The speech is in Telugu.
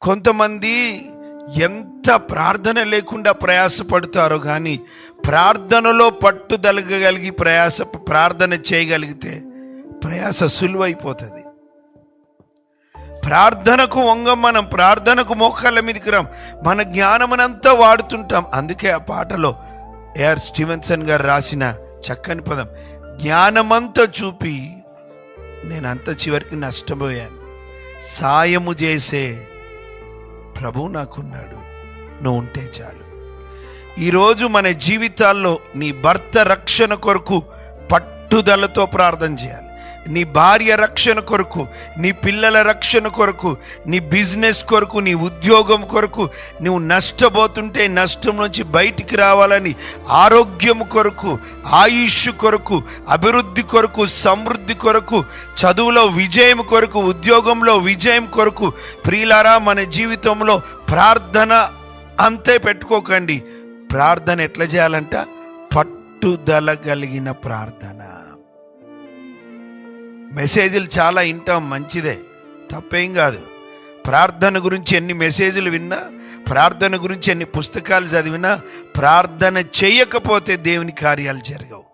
కొంతమంది ఎంత ప్రార్థన లేకుండా ప్రయాసపడతారో కానీ ప్రార్థనలో పట్టుదలగలిగి ప్రార్థన చేయగలిగితే ప్రయాస సులువైపోతుంది. ప్రార్థనకు మనం ప్రార్థనకు మోకాళ్ళ మీదకి రాం, మన జ్ఞానమునంతా వాడుతుంటాం. అందుకే ఆ పాటలో ఏఆర్ స్టీవెన్సన్ గారు రాసిన చక్కని పదం, జ్ఞానమంతా చూపి నేనంత చివరికి నష్టపోయాను, సాయము చేసే ప్రభువు నాకున్నాడు, నువ్వు ఉంటే చాలు. ఈరోజు మన జీవితాల్లో నీ భర్త రక్షణ కొరకు పట్టుదలతో ప్రార్థన చేయాలి. నీ భార్య రక్షణ కొరకు, నీ పిల్లల రక్షణ కొరకు, నీ బిజినెస్ కొరకు, నీ ఉద్యోగం కొరకు, నువ్వు నష్టపోతుంటే నష్టం నుంచి బయటికి రావాలని, ఆరోగ్యం కొరకు, ఆయుష్ కొరకు, అభివృద్ధి కొరకు, సమృద్ధి కొరకు, చదువులో విజయం కొరకు, ఉద్యోగంలో విజయం కొరకు. ప్రియులారా, మన జీవితంలో ప్రార్థన అంతే పెట్టుకోకండి. ప్రార్థన ఎట్లా చేయాలంట? పట్టుదల కలిగిన ప్రార్థన. మెసేజ్లు చాలా వింటాం, మంచిదే, తప్పేం కాదు. ప్రార్థన గురించి ఎన్ని మెసేజ్లు విన్నా, ప్రార్థన గురించి ఎన్ని పుస్తకాలు చదివినా, ప్రార్థన చేయకపోతే దేవుని కార్యాలు జరగవు.